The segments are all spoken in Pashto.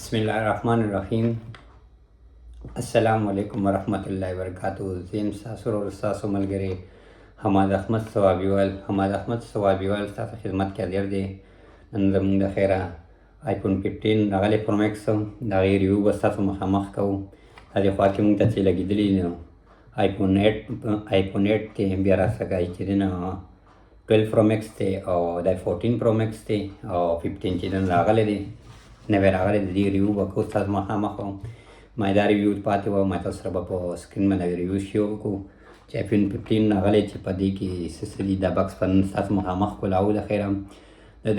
بسم الله الرحمن الرحیم. السلام علیکم ورحمت الله وبرکاتہ. زم تاسو ورو تاسو ملګری حماد احمد ثوابیوال تاسو خدمت کې حاضر دی. نن زموږ د خیره آیفون 15 راغلی پرو میکس د هغې ریویو به ستاسو مخامخ کوو. هغې خوا کې موږ ته چې لګېدلي نو آیفون 8 دی، بیا راڅخه چې دی نه 12 پرو میکس دی او د 14 پرو میکس دی او 15 چې نن راغلی دی نوی راغلی د دې ریویو به کوو ستاسو مخامخ. ما دا ریویو پاتې وه، ما تاسو سره به په سکرین باندې ریویو شروع کړو چې آیفون 15 راغلی چې په دې کې څه دي. دا بکس په نن ستاسو مخامخ کولاو. د خیره د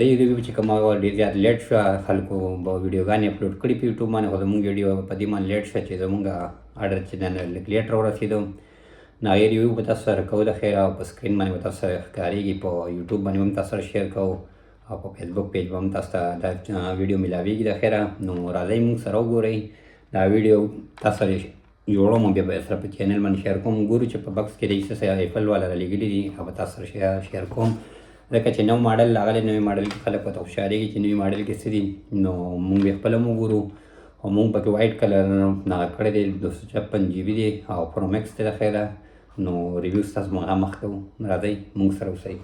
دې ریویو چې کومه ډېر زیات لیټ شوه، خلکو به ویډیوګانې اپلوډ کړي په یوټیوب باندې، خو زموږ ویډیو په دې باندې لیټ شوه چې زموږ اډر چې دی لږ لیټ راورسېدو. نو هغې ریویو به تاسو سره کوو. د خیره په سکرین باندې به تاسو سره ښکارېږي، په یوټیوب باندې هم تاسو سره شیر کوو او په فیسبوک پیج به هم تاسو ته دا ویډیو میلاویږي. د خیره نو راځئ موږ سره وګورئ دا ویډیو. تاسو سره جوړوم، بیا به سره په چینل باندې شیر کوم. ګورو چې په بکس کې د څه ایپل والا رالیږلي دي، هغه به تاسو سره شیر کوم. ځکه چې نو ماډل راغلی، نوی ماډل کې خلک ورته خوشحالېږي چې نوي ماډل کې څه دي. نو موږ یې خپله هم وګورو او موږ پکې وایټ کلر هغه کړی دی، 256 GB دی او پرو میکس دی. د خیره نو ریویو ستاسو مخامخ کوو. راځئ موږ سره اوسئ.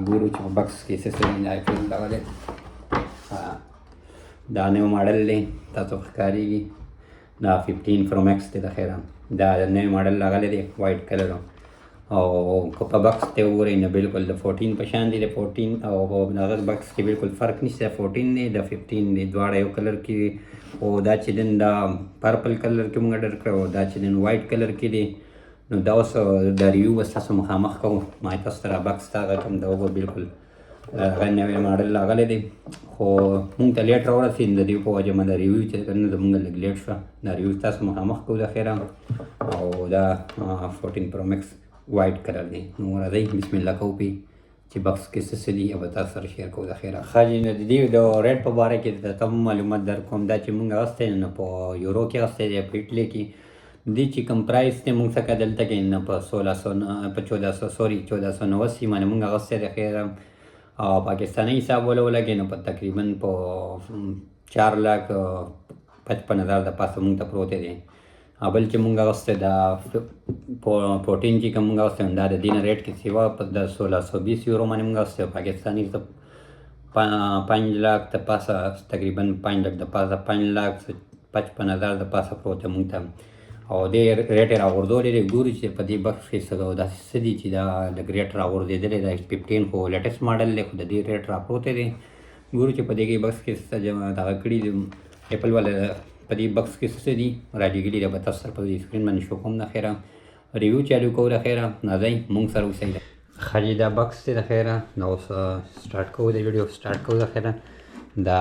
ګورو چې په بکس کې څه څه دي. آیفون راغلی، دا نوی ماډل دی، تاسو ښکارېږي. دا 15 پرو میکس دی. د خیره دا نوی ماډل راغلی دی وایټ کلر او که په بکس ته وګورئ نو بلکل د 14 په شان دی. د 14 او هغه بکس کې بلکل فرق نشته. 14 دی، د 15 دی، دواړه یو کلر کې. او دا چې دین دا پرپل کلر کې موږ اډر کړی او دا چې دین وایټ کلر کې دی. نو دا اوس د ریویو به ستاسو مخامخ کوو. ما تاسو سره بکس ته هغه کوم دا وګور، بلکل هغه نوی ماډل راغلی دی، خو موږ ته لیټ راورسېد. د دې په وجه ما دا ریویو چې که نه زموږ لږ لیټ شوه. دا ریویو ستاسو مخامخ کوو. د خیره او دا 14 پرو میکس وایټ کلر دی. نو راځئ بسم الله کوو پې چې بکس کې څه دي او به تاسو سره شیر کوو. د خیره ښه جي. نو د دې د ریټ په باره کې درته معلومات در کوم. دا چې موږ اخیستی نو په یورو کې اخیستی دی، په ایټلي کې. دې چې کوم پرایس دی موږ څخه دلته کې نه په 1490 باندې موږ اخیستی دی. خیره او پاکستاني حساب ولګې نو په تقریبا په 4,55,000 د پاسه موږ ته پروت دی. بل چې موږ اخیستی دا 14 چې کوم موږ اخیستی دا د دې نه ریټ کې سیوا په د 1620 یورو باندې موږ اخیستی. پاکستاني ته 5 लाख د پاسه، تقریبا 5 लाख د پاسه، 5,55,000 د پاسه پروت موږ ته. او دې ریټ یې راغورځولی دی. ګورو چې په دې بکس کې څه داسې څه دي چې دا لږ ریټ راغورځېدلی دی. 15 خو لیټسټ ماډل دی، خو د دې ریټ راپروتی دی. ګورو چې په دې کې بکس کې څه دغه کړي دي ایپل والا. په دې بکس کې څه دي رالیږلي دی، به تاسو سره په دې سکرین باندې شو کوم. د خیره ریویو چالو کوو. د خیره راځئ موږ سره اوسئ. ښه جي. دا بکس دی. د خیره نو اوس سټارټ کوو، د ویډیو سټارټ کوو. د خیره دا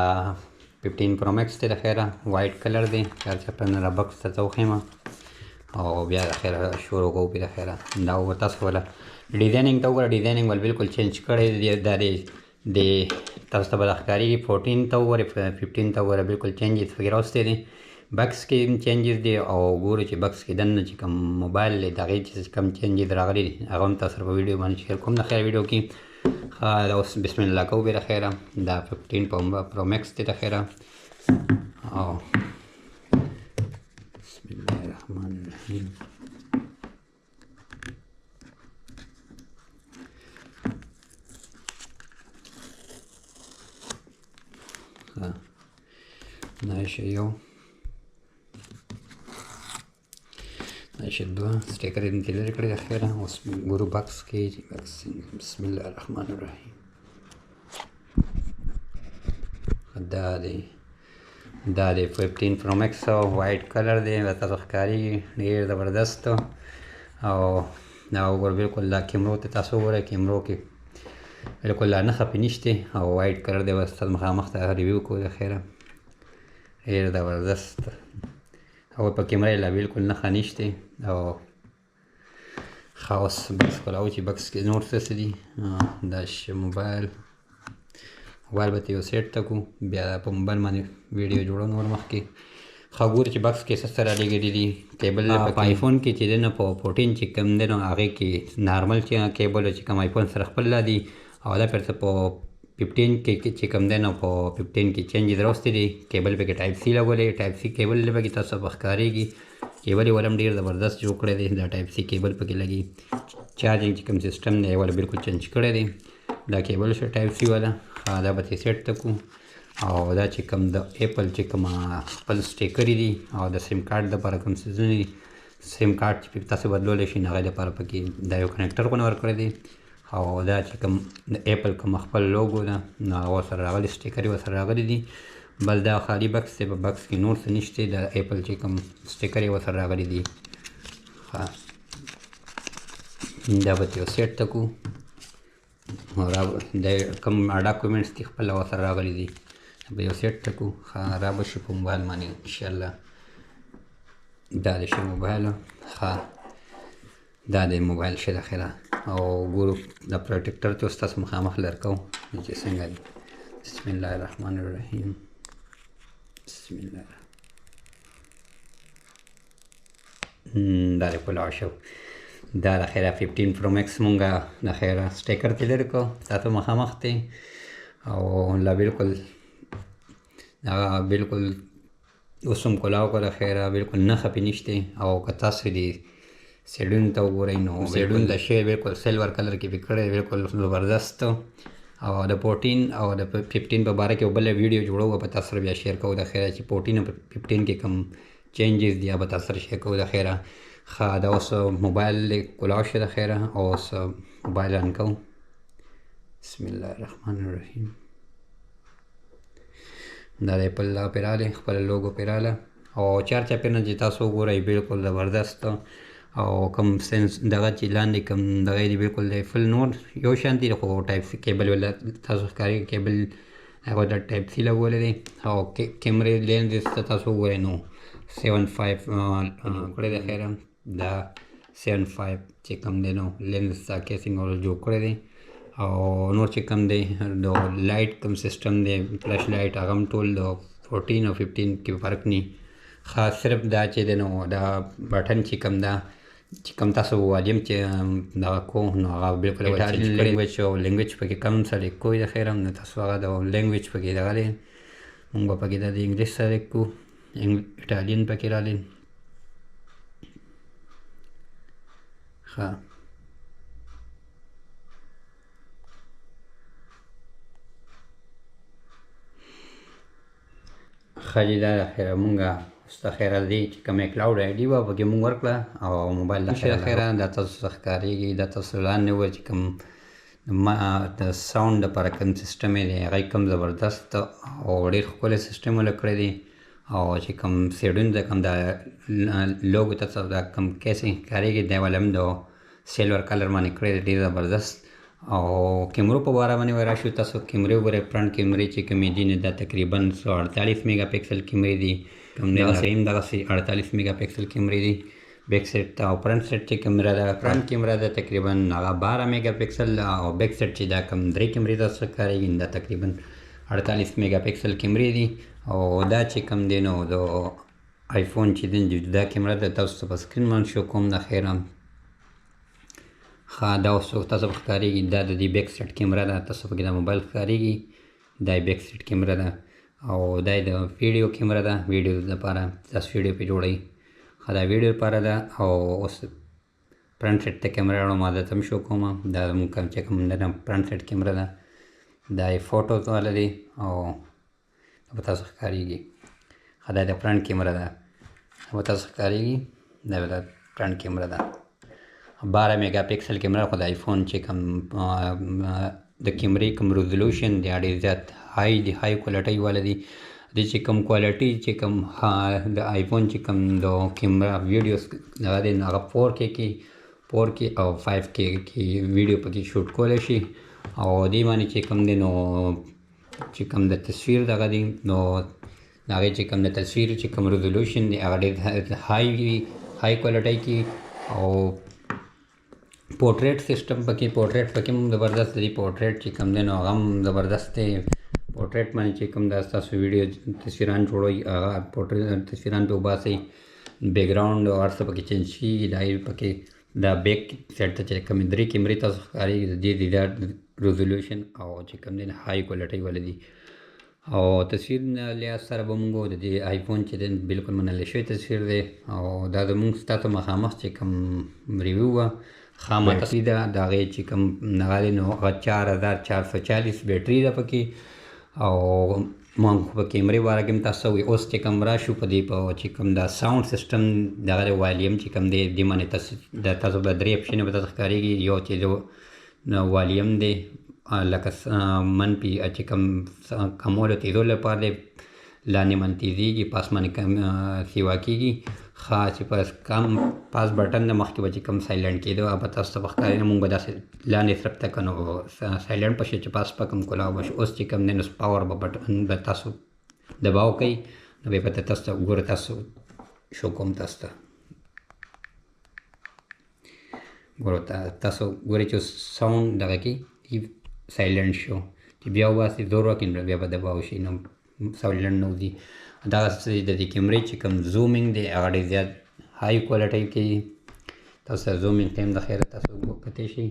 15 پرو میکس دی. د خیره وایټ کلر دی. چارچه نه را بکس ته وښیم او بیا د خیره شروع کوو. د خیره دا به تاسو وله ډیزایننګ ته وګوره. ډیزایننګ ول بلکل چینج کړی دی. دا د تاسو ته به ښکارېږي. 14 ته وګورئ، 15 ته وګوره، بلکل چینجز پکې راوستی دی. بکس کې هم چینجز دی او ګورو چې بکس کې دننه چې کوم موبایل دی د هغې چې کوم چینجز راغلي دي هغه هم تاسو سره په ویډیو باندې شیر کوم. د خیره ویډیو کې دا اوس بسم الله کوو. بیا د خیره دا 15 پرو میکس دی. د خیره او بسم الله الرحمن الرحیم. دا شی یو، دا شی دوه سټیکر یې دلته لرې کړی. د خیره اوس ګورو بکس کې چې بکس بسم الله الرحمن الرحیم. دا دی 15 پرو میکس وایټ کلر دی. تاسو ښکارېږي ډېر زبردست. او دا وګوره بلکل دا کیمرو ته تاسو وګورئ، کیمرو کې بلکل لا نښه پې نشته او وایټ کلر دی. بس تاسو مخامخ ته ریویو کوو. د خیره ډېر زبردست او په کیمره یې لا بلکل نښه نشته. او ښه اوس بکس کلاو چې بکس کې نور څه دي. دا موبایل به ته یو سیټ ته کړو، بیا په موبایل باندې ویډیو جوړو. نور مخکې ښه ګورو چې بکس کې څه څه رالیږلي دي. کیبل په آیفون کې چې دی نه په 14 چې کوم دی نو هغې کې نارمل چې کیبل چې کوم آیفون سره خپل لا دي او دا بیرته په 15 کې چې کوم دی نو په 15 کې چینج راوستی دی. کیبل پکې ټایپ سی لګولی، ټایپ سی کیبل پکې تاسو په ښکارېږي. کیبل یې ولم ډېر زبردست جوړ کړی دی. دا ټایپ سی کیبل پکې لګي. چارجنګ چې کوم سیسټم دی والا بالکل چینج کړی دی. دا کیبل شو ټایپ سی والا. دا به ترې سیټ تکو. او دا چې کوم د ایپل چې کوم خپل سټیکرې دي او د سیم کارت دپاره کوم څیزونه دي، سیم کارت چې پکې تاسو بدلولی شئ نو هغې دپاره پکې دا یو کنیکټر غوندې ورکړی دی. او دا چې کوم د ایپل کوم خپل لوګو ده نو هغه ورسره راغلي، سټیکر یې ورسره راغلي دي. بل دا خالي بکس دی، په بکس کې نور څه نشته. د ایپل چې کوم سټیکر یې ورسره راغلي دي. دا به یو سیټ تکو. د کوم ډاکومنټس دي خپل ورسره راغلي دي، به یو سیټ تکو. را به شي په موبایل باندې انشاءالله. دا د شي موبایل. دا د موبایل شي د خیره. او ګورو دا پروټیکټر چې اوس تاسو مخامخ لرکو چې څنګه دی. بسم الله الرحمن الرحیم. بسم الله دا د کلاو شو. دا د خیره 15 پرو میکس مونږه د خیره سټیکر ته لرې کو تاسو مخامخ دی. او لا بالکل دا بالکل اوس هم کلاو کو د خیره بالکل نښه پې نشته. او که تاسو دې سیډون ته وګورئ نو سیډون د شی بالکل سلور کلر کې پې کړی، بالکل زبردست. او د 14 او د 15 په باره کې یو بله ویډیو جوړو، به تاسو سره بیا شیر کوو د خیره چې 14 او 15 کې کوم چینجز دي به تاسو سره شیر کوو د خیره. دا اوس موبایل کلاو شي د خیره. او اوس موبایل آن کوو. بسم الله الرحمن الرحیم. دا د ایپل دا پې راغلی، خپله لوګو پې راغله. او چار چاپېر نه چې تاسو وګورئ بالکل زبردست. او کوم سینس دغه چې لاندې کوم دغه دی بالکل دی فل نور یو شان دي، خو ټایپ سی کیبل ولا تاسو ښکارېږي کیبل هغه د ټایپ سی لګولی دی. او کیمرې لینز ته تاسو وګورئ نو 7.5 کړی دی. خیره دا 7.5 چې کوم دی نو لینز ته کیسینګ ول جوړ کړی دی. او نور چې کوم دی د لایټ کوم سیسټم دی فلش لایټ هغه هم ټول د 14 او 15 کې فرق نی. خاص صرف دا چې دی نو دا بټن چې کوم دا چې کوم تاسو وایم چې دغه کو نو هغه بالکل ایټالیان لینګویج او لینګویج پکې کم سلیکټ کوئ د خیره. نو تاسو هغه د لینګویج پکې دغه دی، مونږ به پکې د انګلیش سلیکټ کوو، ایټالیان پکې راغلی. خالي دا د خیره مونږه اوس د خیره دی چې کومې کلاوډ آی ډي وه پکې مونږ ورکړه. او موبایل د خیره دا تاسو څه ښکارېږي. دا تاسو لاندې وویل چې کوم د ساوند دپاره کوم سیسټم یې دی هغه کوم زبردست او ډېر ښکلی سیسټم ولې کړی دی. او چې کوم سیډون د کوم دا لوګو تاسو دا کوم کیسې ښکارېږي دی والا هم د سیلور کلر باندې کړی دی، ډېر زبردست. او کیمرو په باره باندې راشو، تاسو کیمرې وګورئ. فرنټ کیمرې چې کومې دي دا تقریبا 148 میګا پکسل کیمرې دي. سیم دغسې 48 میګا پکسل کیمرې دي بیک سیټ ته. او فرنټ سیټ چې کیمره ده، فرنټ کیمره ده تقریبا هغه 12 میګا پکسل. او بیک سیټ چې دا کوم 3 کیمرې تاسو ښکارېږي دا تقریبا 48 میګا پکسل کیمرې دي. او دا چې کوم دی نو د آیفون چې دی دا کیمره ده تاسو په سکرین باندې شو کوم د خیره. دا اوس تاسو په ښکارېږي دا د دې بیک سیټ کیمره ده، تاسو پکې دا موبایل ښکارېږي دا یې بیک سیټ کیمره ده. او دا یې د ویډیو کیمره ده، ویډیو دپاره تاسو ویډیو پې جوړئ. دا ویډیو لپاره ده. او اوس فرنټ سیټ ته کیمره راوړم، ما درته هم شو کومه. دا زموږ کوم چې کوم ده فرنټ سیټ کیمره ده، دا یې فوټوز والا دی. او به تاسو ښکارېږي دا د فرنټ کیمره ده، به تاسو ښکارېږي دا د فرنټ کیمره ده. 12 میګا پکسل کیمره. خو د آیفون چې کوم د کیمرې کوم ریزولوشن دی ډېر زیات های دی، های کوالټۍ والا دی. د چې کوم کوالټي چې کوم د آیفون چې کوم د کیمره ویډیوز هغه دی هغه 4K او 5K کې ویډیو پکې شوټ کولی شي. او دې باندې چې کوم دی نو چې کوم د تصویر دغه دی نو د هغې چې کوم د تصویر چې کوم ریزولوشن دی هغه ډېر های وي، های کوالټۍ کې. او پورټریټ سیسټم پورټریټ پکې هم زبردست دی. پورټریټ چې کوم دی نو هغه هم زبردست دی. پورټریټ باندې چې کوم دا ستاسو ویډیو تصویران جوړوئ هغه پورټریټ تصویران پې وباسئ، بیکګراؤنډ او هر څه پکې چینج شي. دا یې پکې دا بیک سیټ ته چې کومې 3 کیمرې تاسو ښکارېږي د دې ریزولوشن او چې کوم دی های کوالټي والا دي. او تصویر لحاظ سره به موږ د دې آیفون چې دی بالکل منل شوی تصویر دی. او دا زموږ ستاسو مخامخ چې کوم ریویو وه خامه تصویر ده د هغې چې کوم هغه دی نو هغه 4440 بیټري ده پکې. او ما په کیمرې باره کې هم تاسو وي. اوس چې کوم راشو په دې په چې کوم دا ساوند سیسټم دغه د والیم چې کوم دی دې باندې تاسو به 3 اپشنې به تاسو ښکارېږي. یو چې والیم دی لکه منفي چې کوم کمولو تیزولو لپاره دی، لاندې باندې تیزېږي، پاس باندې سیوا کېږي. ښه چې کم پاس بټن د مخکې به چې کوم سایلنټ کېدو هغه به تاسو ته به ښکاري نه، مونږ به داسې لاندې طرف ته که نو سایلنټ به شي چې پاس به کوم کلاو به شي. اوس چې کوم دی نو پاور به بټن به تاسو دباو کوئ نو بیا به تاسو ته ګوره تاسو شو کوم تاسو ته ګوره تاسو ګورئ چې ساوند دغه کې سایلنټ شو چې بیا وباسي زور وکړي نو بیا به دباو شي نو سایلنټ نه وځي. دغسې د دې کیمرې چې کوم زومینګ دی هغه ډېر زیات های کوالټۍ کې تاسو سره زومینګ ته هم د خیره تاسو کتی شي.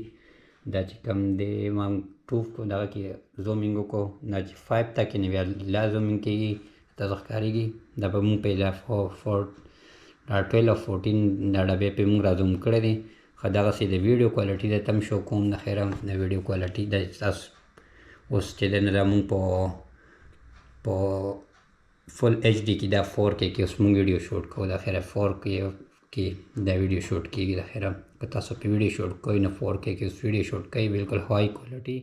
دا چې کوم دی ما ټو دغه کې زومینګ وکړو دا چې 5 ته کې نو بیا لا زومینګ کېږي تاسو ښکارېږي. دا به مونږ په دا 12 او 14 دا ډبې پې مونږ را زوم کړی دی. ښه دغسې د ویډیو کوالټي د تم شو کوم د خیره د ویډیو کوالټي د تاسو اوس چې دی نو دا مونږ په فل ایچ ډي کې دا 4K کې اوس مونږ ویډیو شوټ کوو. د خیره 4K کې دا ویډیو شوټ کېږي. د خیره که تاسو په ویډیو شوټ کوئ نو 4K کې اوس ویډیو شوټ کوئ بالکل های کوالټي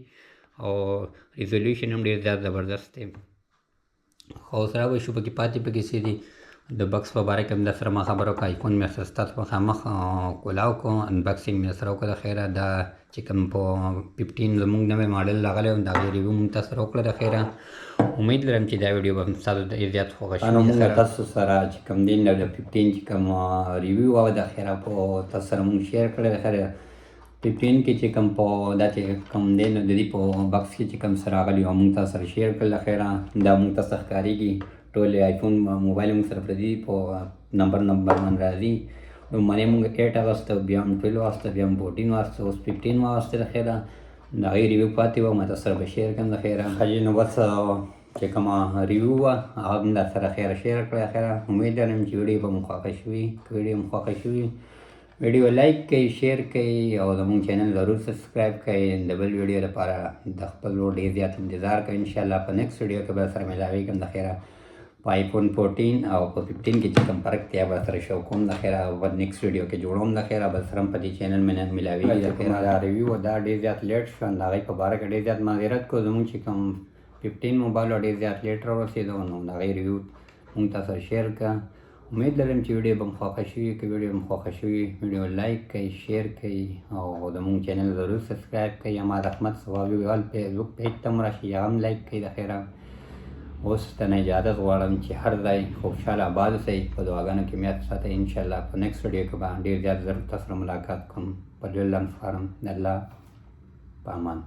او ریزولوشن هم ډېر زیات زبردست دی. خو اوس را وشو پکې پاتې پکې څه دي د بکس په باره کې هم در سره ما خبره وکړه. آیفون مې سره ستاسو مخامخ کولاو کړو، انبکسینګ مې سره وکړه. د خیره دا چې کوم په 15 زموږ نوی ماډل راغلی و د هغې ریویو مونږ تاسو سره وکړه. د خیره امید لرم چې دا ویډیو به هم ستاسو ډېر زیات خوښه شي. مونږ تاسو سره چې کوم دی د 15 چې کوم ریویو وه د خیره په تاسو سره مونږ شیر کړی. د خیره 15 کې چې کوم په دا چې کوم دی نو د دې په بکس کې چې کوم سره راغلي وه مونږ تاسو سره شیر کړل. د خیره دا مونږ تاسو ته ښکارېږي ټول آیفون موبایل مونږ سره پردي په نمبر باندې راځي. لومړنی مونږ 8 واخیسته، بیا هم 12 واخیسته، بیا هم 14 واخیسته، اوس 15 واخیسته. د خیره د هغې ریویو پاتې وه ما تاسو سره به شیر کړم. د خیره ښه نو بس چې کومه ریویو وه هغه هم در سره خیره شیر کړی. خیره امید لرم چې ویډیو به مو خوښه شوي. که ویډیو مو خوښه شوي ویډیو لایک کوئ، شیر کوئ او زموږ چینل ضرور سبسکرایب کوئ. د بل ویډیو لپاره د خپل ورور ډېر زیات انتظار کوئ. انشاءالله په نیکسټ ویډیو کې به سره ملاویږم. د خیره په آیفون 14 او په 15 کې چې کوم فرق دی به سره شو کوم. د خیره په نیکسټ ویډیو کې جوړوم. د خیره به سره په دې چینل مې ملاویږي. د خیره دا ریویو دا ډېر زیات لیټ شو، د هغې په باره کې ډېر زیات معذرت کوو. زموږ چې کوم 15 موبایل ډېر زیات لیټ راورسېدو نو د هغې ریویو مونږ تاسو سره شیر کړه. امید لرم چې ویډیو به مو خوښه شوي. که ویډیو مو خوښه شوي ویډیو لایک کوئ، شیر کوئ او زموږ چینل ضرور سبسکرایب کوئ. اما د احمد صوابي ویل فیسبوک پیج ته هم راشئ، هغه هم لایک کوئ. د خیره اوس تنه اجازت غواړم چې هر ځای خوشحاله آباد اوسئ. په دعاګانو کې مې یاد ساتئ. انشاءالله په نیکسټ ویډیو کې به ډېر زیات ضرور تاسو سره ملاقات کوم. په لوی لمس فارم د الله په امان.